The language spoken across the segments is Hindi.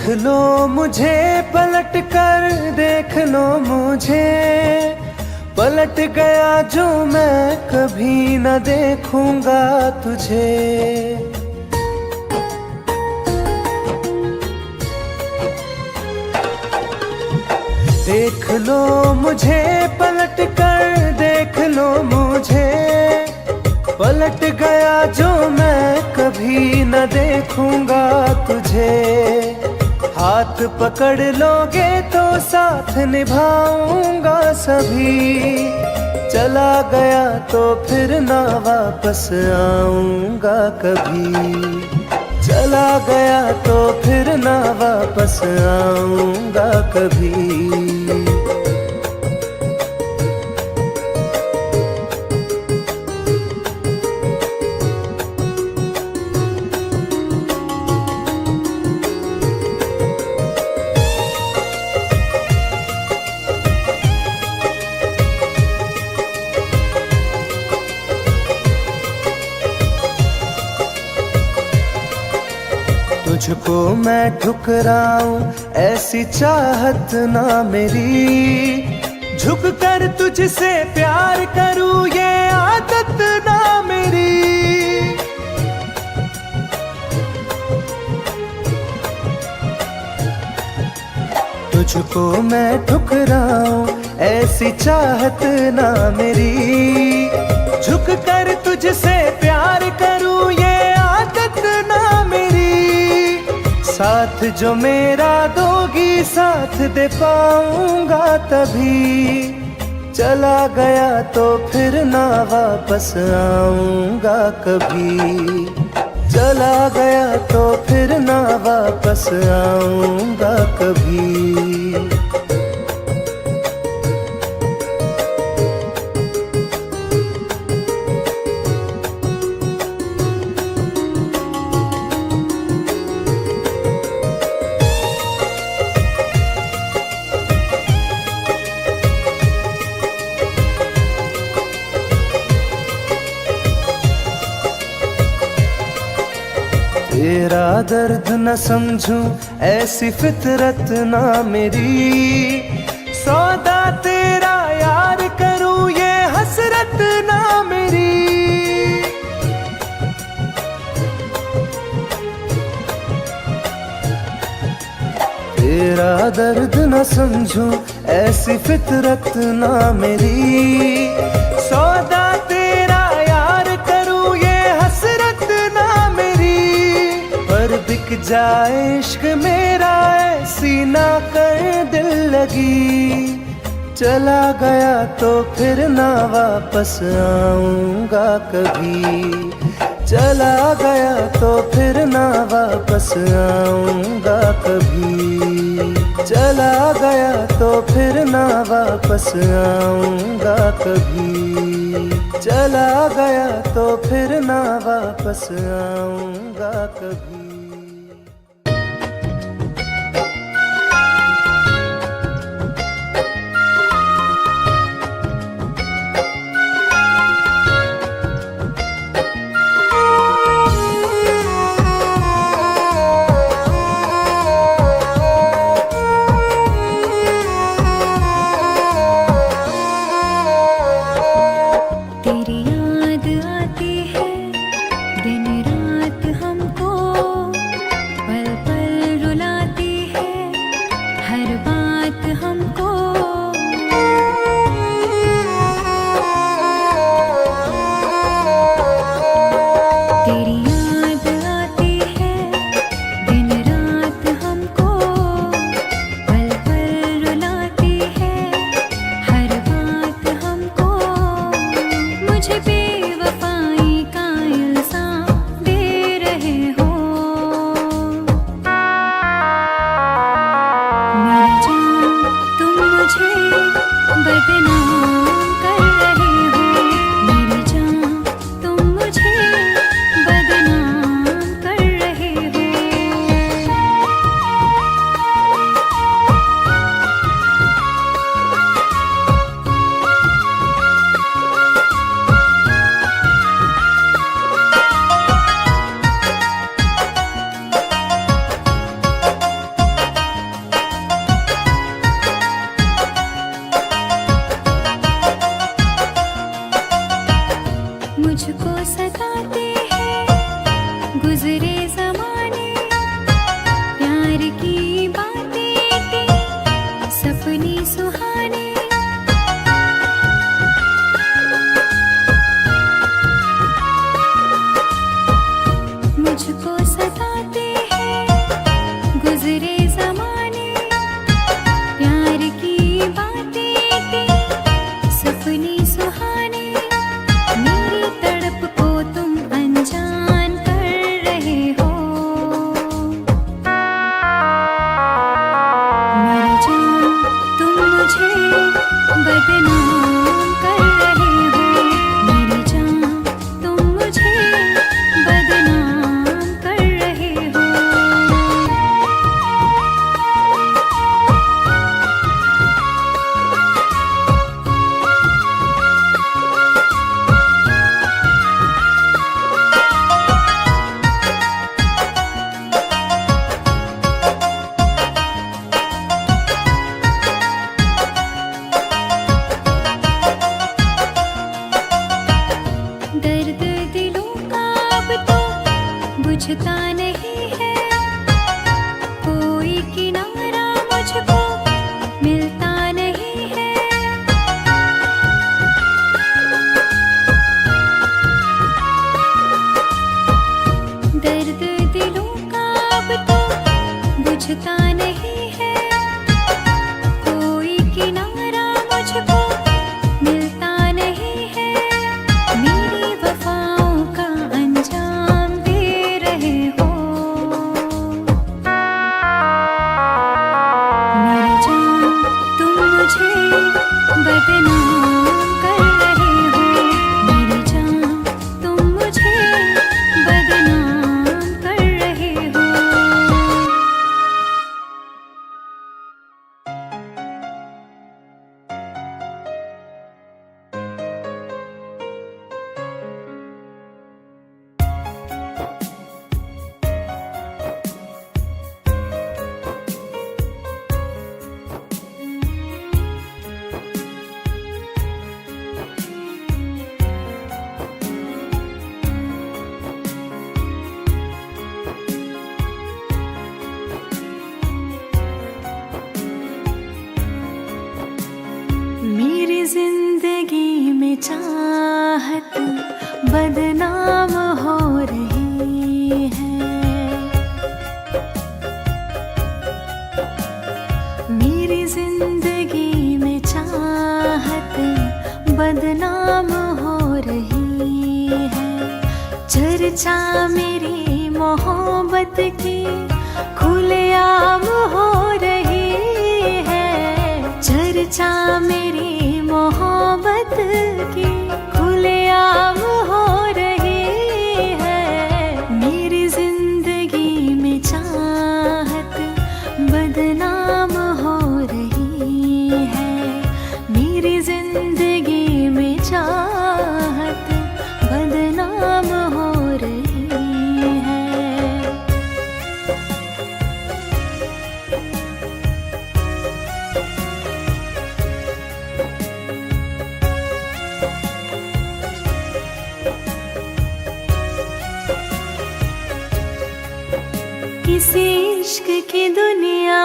लो मुझे पलट कर, देख लो मुझे, पलट गया जो मैं कभी न देखूंगा तुझे। देख लो मुझे पलट कर, देख लो मुझे, पलट गया जो मैं कभी न देखूंगा तुझे। हाथ पकड़ लोगे तो साथ निभाऊंगा सभी, चला गया तो फिर ना वापस आऊंगा कभी। चला गया तो फिर ना वापस आऊंगा कभी। तुझको मैं ठुकराऊं ऐसी चाहत ना मेरी, झुक कर तुझसे प्यार करूं ये आदत ना मेरी। तुझको मैं ठुकराऊं ऐसी चाहत ना मेरी, झुक कर तुझसे प्यार करूं ये आदत ना मेरी। साथ जो मेरा दोगी साथ दे पाऊंगा तभी, चला गया तो फिर ना वापस आऊंगा कभी। चला गया तो फिर ना वापस आऊंगा कभी। तेरा दर्द न समझूं ऐसी फितरत ना मेरी, सौदा तेरा यार करूं ये हसरत ना मेरी। तेरा दर्द न समझूं ऐसी फितरत ना मेरी, सौदा तेरा यार करूं ये हसरत ना मेरी। पर बिक जाए इश्क मेरा ऐसी ना कर दिल लगी, चला गया तो फिर ना वापस आऊंगा कभी। चला गया तो फिर ना वापस आऊंगा कभी। चला गया तो फिर ना वापस आऊंगा कभी। चला गया तो फिर ना वापस आऊंगा कभी। बदनाम कर रहे हो। मेरी जान तुम मुझे बदनाम कर रहे हो। दर्द दिलों का अब तो बुझता नहीं है, कोई किनारा मुझको मिलता नहीं है। दर्द दिलों का अब तो बुझता नहीं है, कोई किनारा मुझको मिलता नहीं है। मेरी वफाओं का अंजाम दे रहे हो। मेरी जान तुम मुझे बदनाम कर रहे हो। मेरी जान तुम मुझे बदनाम कर रहे हो। मेरी जिंदगी में चाहत बदनाम हो रही है। मेरी जिंदगी में चाहत बदनाम हो रही है। चर्चा मेरी मोहब्बत की खुलेआम हो रही है। चर्चा मेरी मोहब्बत की खुलेआम हो रही है। मेरी जिंदगी में चाहत बदनाम हो रही है। मेरी जिंदगी में चाहत बदनाम हो रही है। किसी इश्क की दुनिया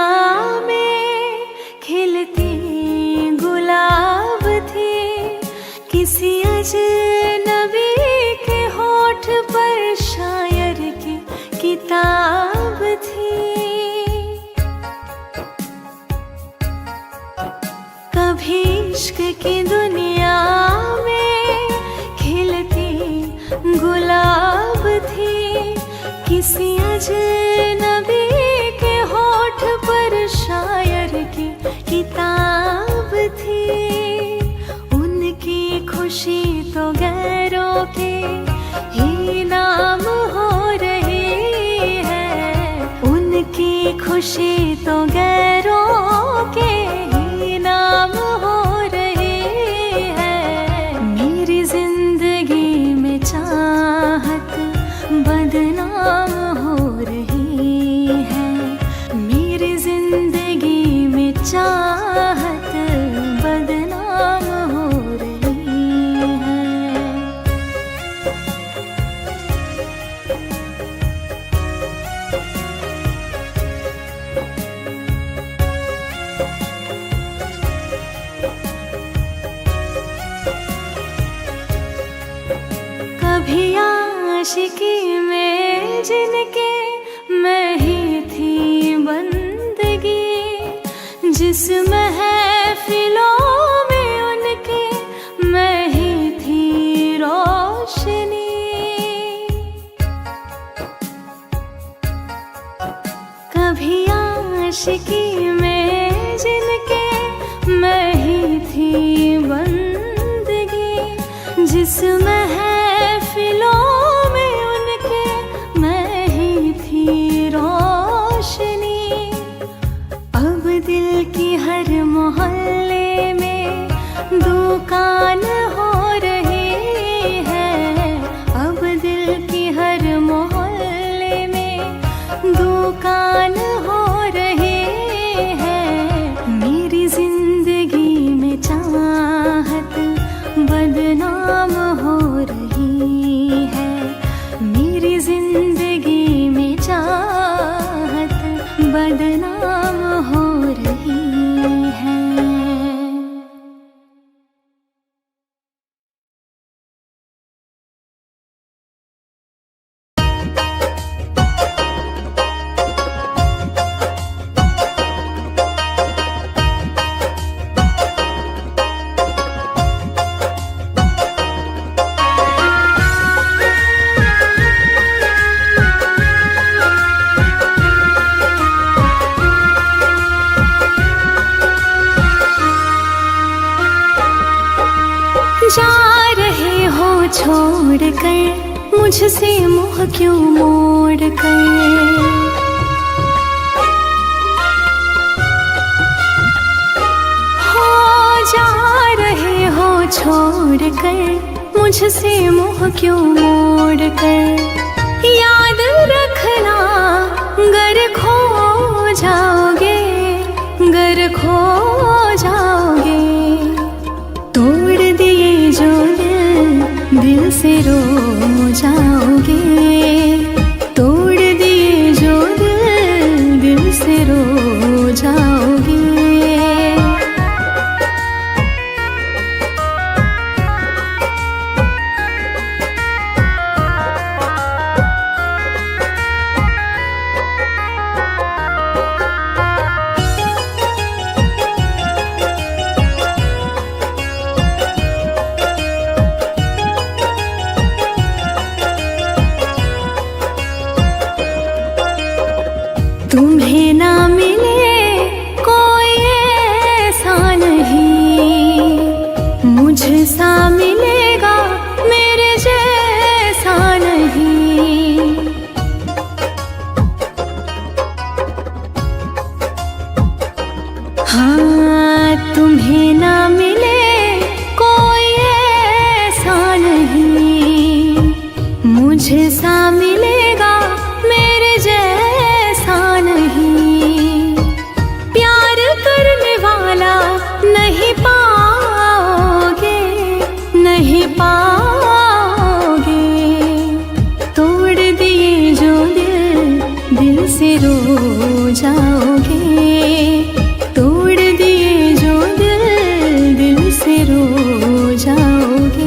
में खिलती गुलाब थी। किसी अजनबी के होठ पर शायर की किताब थी। कभी इश्क की दुनिया में खिलती गुलाब थी। किसी अजनबी के होठ पर शायर की किताब थी। उनकी खुशी तो गैरों के ही नाम हो रही है। उनकी खुशी तो गैरों के ही नाम हो रही है। मेरी जिंदगी में चाहत बदनाम हो रही है। मेरी जिंदगी में चाहत बदनाम हो रही है। कभी आशिकी में जिनके मैं ही थी बंदगी। जिस महफिलों में उनके मैं ही थी रोशनी। कभी आशिकी में जिनके मैं ही थी महफिलों में उनके मैं ही थी रोशनी। अब दिल की हर मोहल्ले में दुकान हो रही है। अब दिल की हर मोहल्ले में दुकान हो रही है। मेरी जिंदगी में चाहत बदनाम हो रही है। मेरी जिंदगी में चाहत बदनाम हो रही है। जा रहे हो छोड़ कर मुझसे मुँह क्यों मोड़ कर। हो जा रहे हो छोड़ कर मुझसे मुँह क्यों मोड़ कर। याद रखना गर खो जाओगे, गर खो जाओगे। तोड़ दिए जो दिल से रो जाओगे। तोड़ दिए जो दिल से रो जाओगे। तुम्हें ना मिले कोई ऐसा नहीं, मुझसा मिलेगा मेरे जैसा नहीं। हाँ तुम्हें ना मिले कोई ऐसा नहीं, मुझसा मिलेगा मेरे जैसा नहीं। प्यार करने वाला नहीं पाओगे, नहीं पाओगे। तोड़ दिए जो दिल से रो जाओगे। तोड़ दिए जो दिल से रो जाओगे।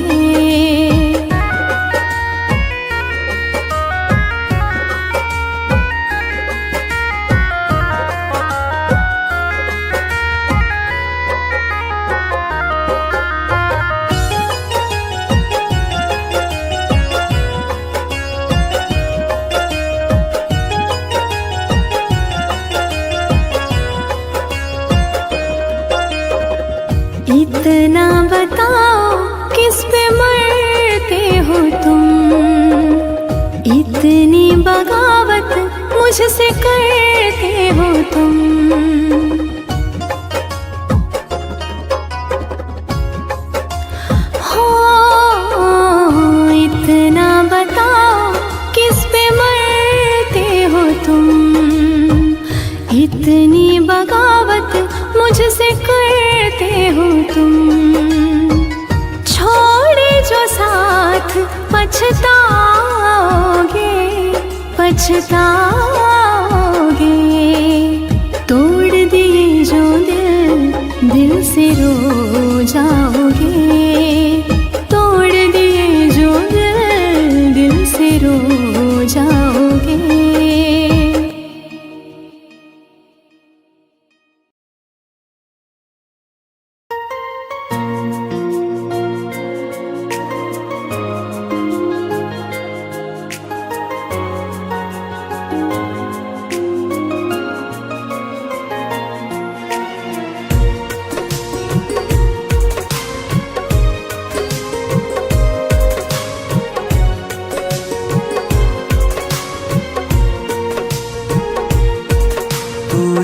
इतना बताओ किस पे मरते हो तुम, इतनी बगावत मुझसे करते हो तुम। हो इतना बताओ किस पे मरते हो तुम, इतनी बगावत मुझसे करते हो तुम। छोड़े जो साथ पछताओगे, पछताओगे। तोड़ दिए जो दिल से रो जाओगे। तोड़ दिए जो दिल से रो जाओगे।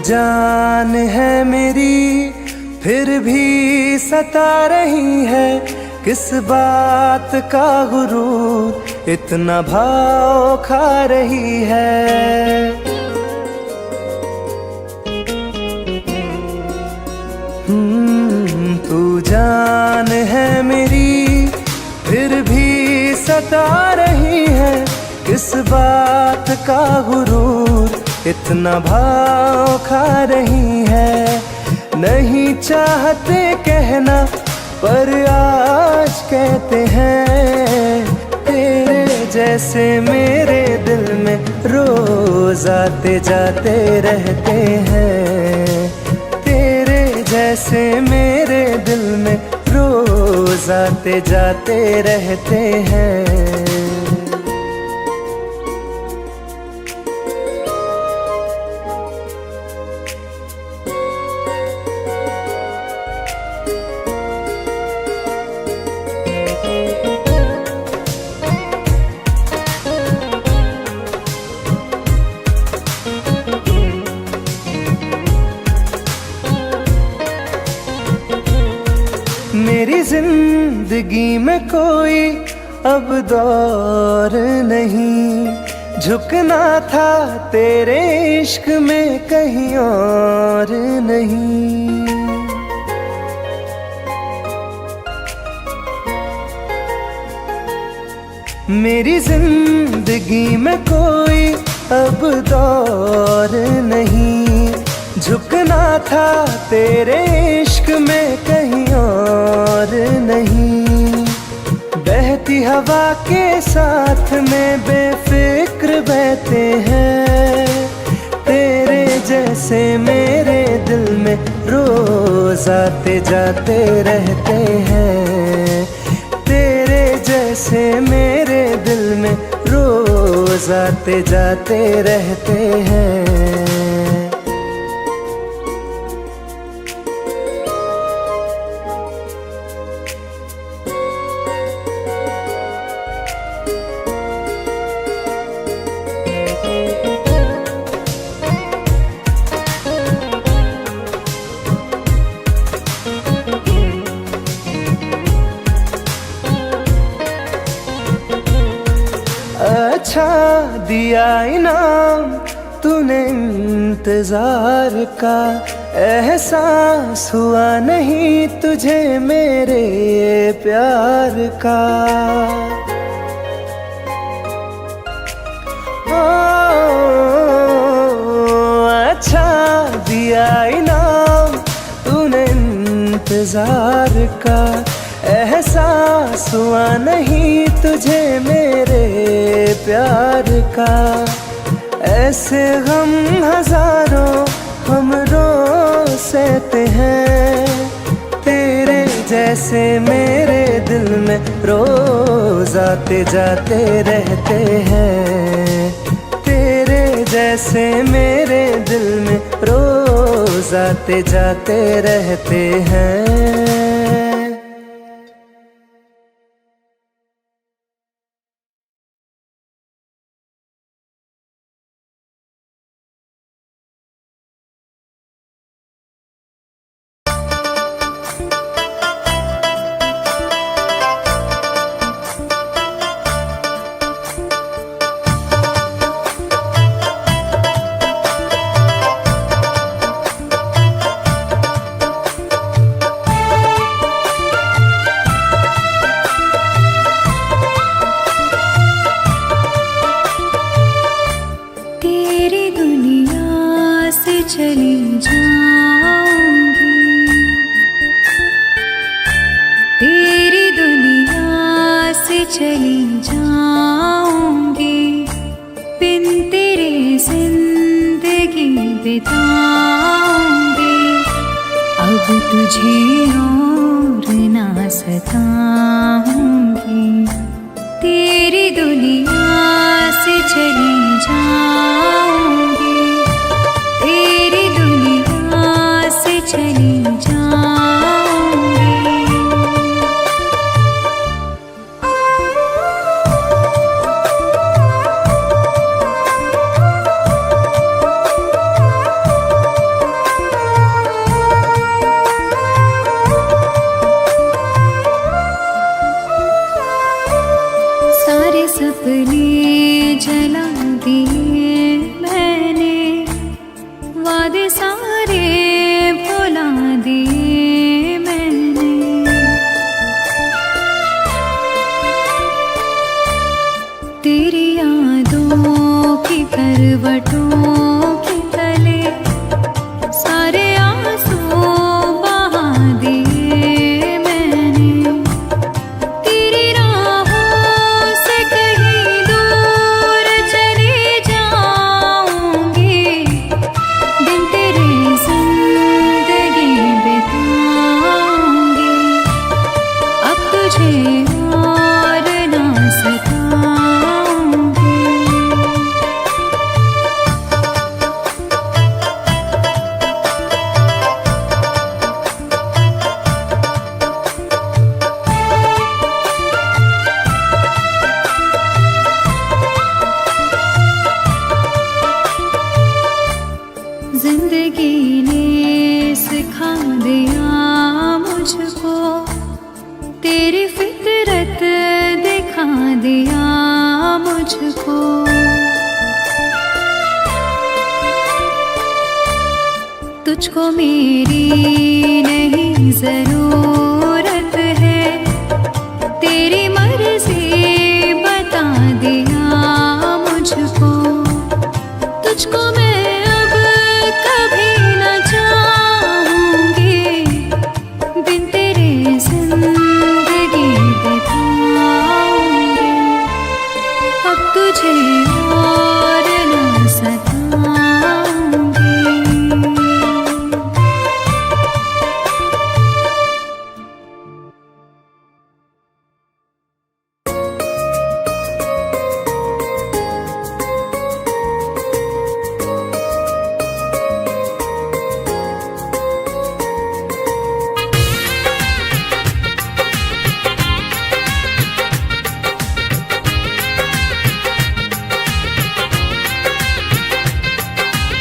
जान है मेरी फिर भी सता रही है, किस बात का गुरूर इतना भाव खा रही है। तू जान है मेरी फिर भी सता रही है, किस बात का गुरूर इतना भाव खा रही है। नहीं चाहते कहना पर आज कहते हैं, तेरे जैसे मेरे दिल में रोज आते जाते रहते हैं। तेरे जैसे मेरे दिल में रोज आते जाते रहते हैं। मेरी जिंदगी में कोई अब दौर नहीं, झुकना था तेरे इश्क में कहीं और नहीं। मेरी जिंदगी में कोई अब दौर नहीं, झुकना था तेरे इश्क में कहीं और नहीं। बहती हवा के साथ में बेफिक्र बहते हैं, तेरे जैसे मेरे दिल में रोज आते जाते रहते हैं। तेरे जैसे मेरे दिल में रोज आते जाते रहते हैं। अच्छा दिया इनाम तूने इंतजार का, एहसास हुआ नहीं तुझे मेरे प्यार का। अच्छा दिया इनाम तूने इंतजार का, एहसास हुआ नहीं तुझे मेरे प्यार का। ऐसे गम हजारों हम रोज सहते हैं, तेरे जैसे मेरे दिल में रोज आते जाते रहते हैं। तेरे जैसे मेरे दिल में रोज आते जाते रहते हैं। चली जाऊंगी, तेरी दुनिया से चली जाऊंगी, बिन तेरे जिंदगी बिताऊंगी। अब तुझे और ना सताऊंगी, तेरी दुनिया से चली जाऊंगी, तेरी दुनिया से चली जाऊंगी। दिया मुझको, तेरी फितरत दिखा दिया मुझको। तुझको मेरी नहीं जरूरत है, तेरी मर्जी बता दिया मुझको। तुझको मैं अब कभी न चाहूंगी, बिन तेरे जिंदगी बिताऊंगी। अब तुझे और न सताऊंगी।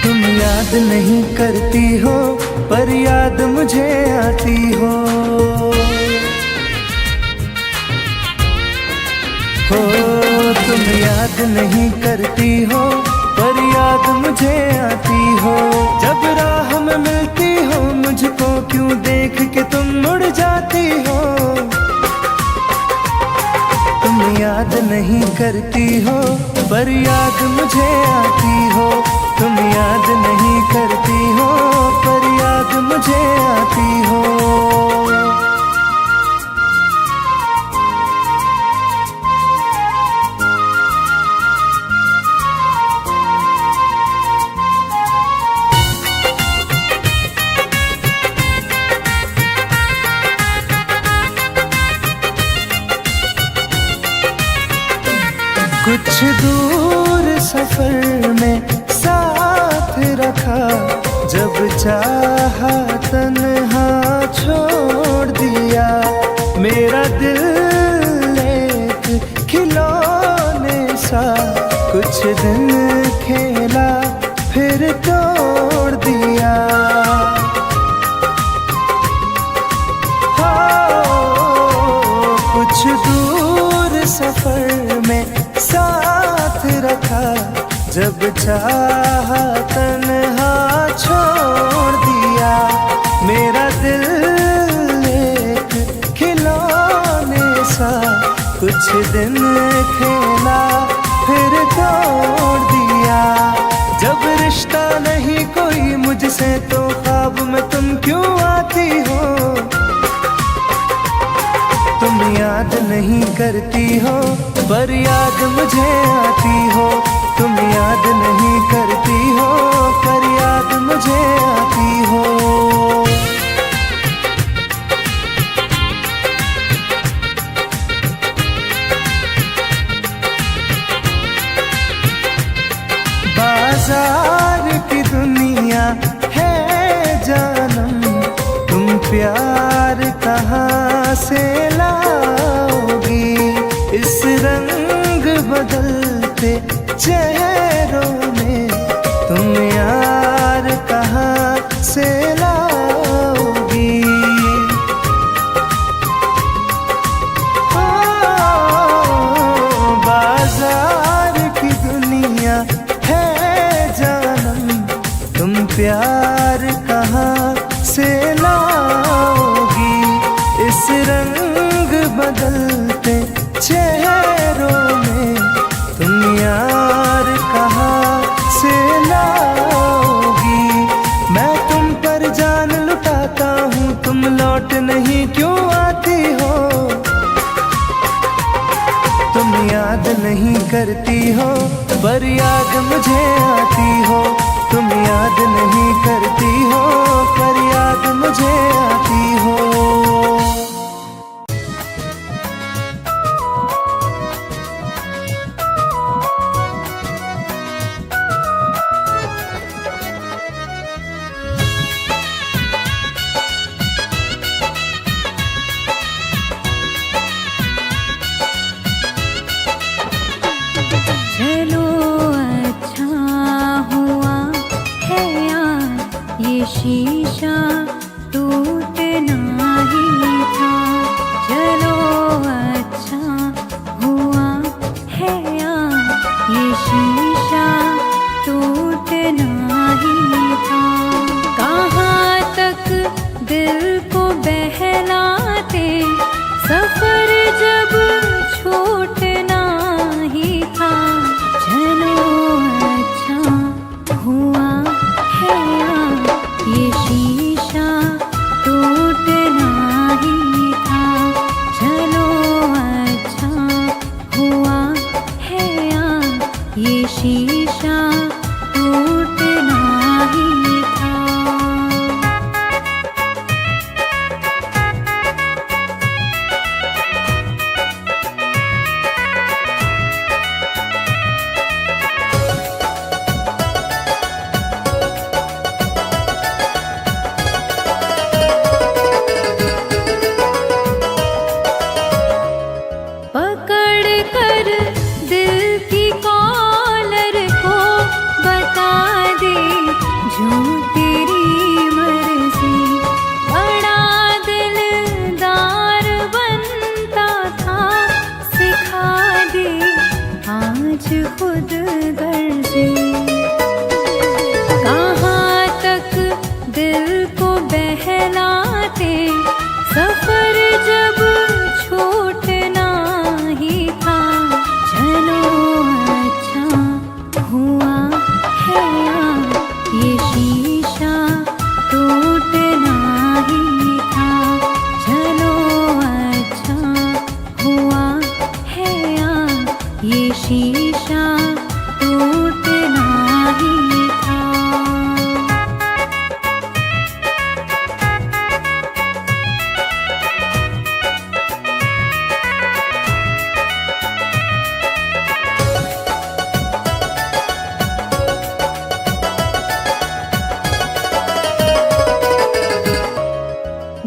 तुम याद नहीं करती हो पर याद मुझे आती हो। तुम याद नहीं करती हो पर याद मुझे आती हो। जब राह में मिलती हो मुझको क्यों देख के तुम मुड़ जाती हो। तुम याद नहीं करती हो पर याद मुझे आती हो। तुम याद नहीं करती हो पर याद मुझे आती हो। कुछ दूर सफर में साथ रखा, जब चाहा तन्हा छोड़ दिया। मेरा दिल एक खिलौने सा कुछ दिन खेला फिर तोड़ दिया। कुछ दूर सफर में साथ रखा, जब चाहा तन्हा छोड़ दिया। मेरा दिल एक खिलौने सा कुछ दिन खेला फिर तोड़ दिया। जब रिश्ता नहीं कोई मुझसे तो ख्वाब में तुम क्यों आती हो। तुम याद नहीं करती हो पर याद मुझे आती हो। तुम याद नहीं करती हो पर याद मुझे आती हो। बाजार की दुनिया है जानम, तुम प्यार कहाँ से लाओगी। इस रंग बदलते चेहरों में तुम यार कहाँ से लाओगी। बाजार की दुनिया है जानम, तुम प्यार कहाँ से लाओगी। इस रंग बदलते चेहरों में तुम यार कहाँ से लाओगी। मैं तुम पर जान लुटाता हूँ, तुम लौट नहीं क्यों आती हो। तुम याद नहीं करती हो पर याद मुझे आती हो। तुम याद नहीं करती हो पर याद मुझे आती हो। चलो अच्छा हुआ है यार ये शीशा टूट बहलाते, सफर जब छूटना ही था। चलो अच्छा हुआ है ये शीशा टूटना ही था। चलो अच्छा हुआ है ये शीशा टूटना ही था। पकड़ कर दिल की कॉलर को बता दे जो तेरी मर्जी। बड़ा दिलदार बनता था, सिखा दे आज खुद गर्जी। कहाँ तक दिल को बहलाते, सफर जब छूटना ही था। चलो अच्छा हुआ है ये शीशा टूटना ही था। चलो अच्छा हुआ है ये शीशा टूटना ही था।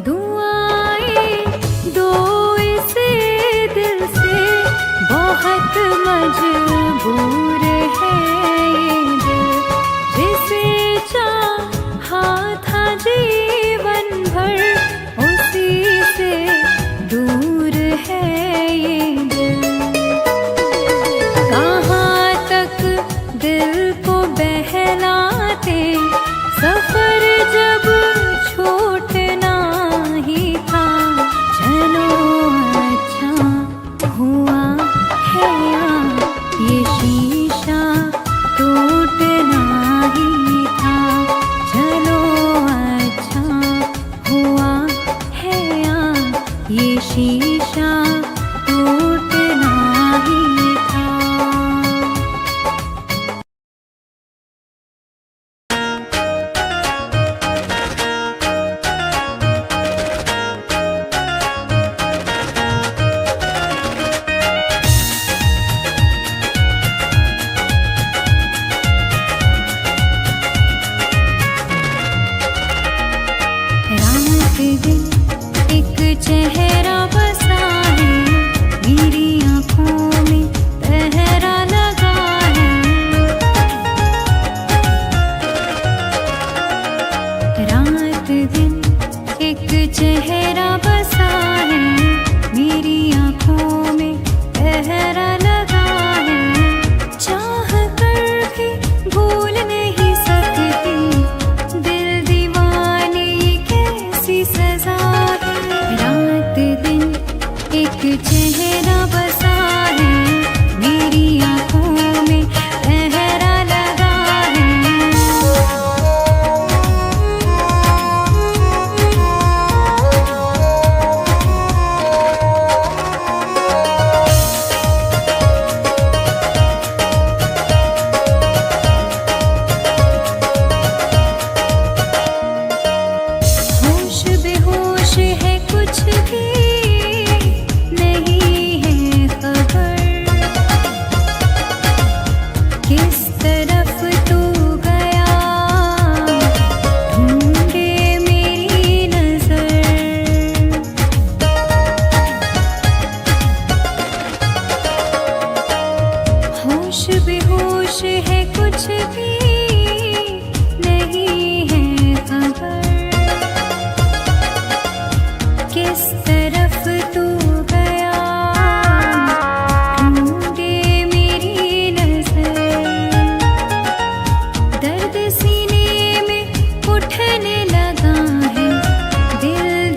दुआएं दो इसे दिल से, बहुत मजबूर है ये दिल। जिसे चाहा था जीवन भर, उसी से दूर है ये दिल। कहाँ तक दिल को बहलाते, सफर जब छूटना ही था। चलो अच्छा हुआ है ये शीशा टूटना ही था। चलो अच्छा हुआ है ये शीशा टूटना ही था। रात दिन एक चेहरा बसा है, मेरी आँखों में पहरा लगा है। रात दिन एक चेहरा बसा है, मेरी आँखों में पहरा लगा है। चाह कर भी भूल नहीं सकती, दिल दीवाने ये कैसी सजा है। रात दिन एक चेहरा बसा है, मेरी आँखों में पहरा लगा है। होश बेहोश है, कुछ भी नहीं है खबर। किस तरफ तू गया, ढूंढे मेरी नजर। होश बेहोश है, कुछ भी नहीं है खबर। किस तरफ तू गया, ढूंढे मेरी नजर। दर्द सीने में उठने लगा है, दिल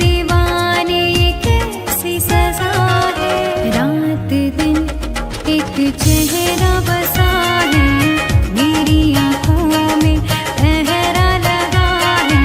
बसा है, मेरी आँखों में पहरा लगा है।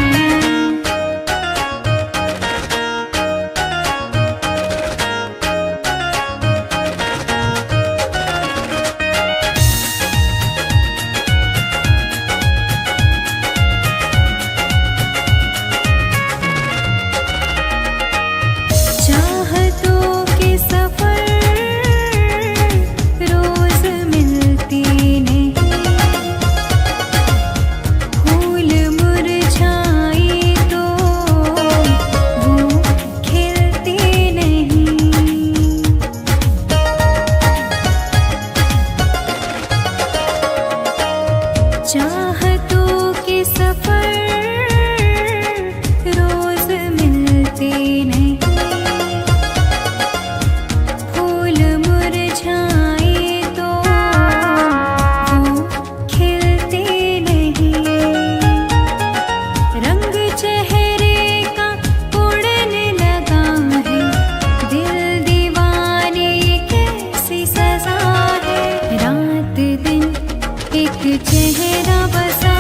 चाहतों के सफर रोज मिलते नहीं, फूल मुरझाए तो वो खिलते नहीं। चाहतों के सफर रोज मिलते नहीं, फूल मुरझाए तो वो खिलते नहीं। रंग चेहरे का उड़ने लगा है, दिल दीवाने कैसी सजा है। रात दिन एक चेहरा बसा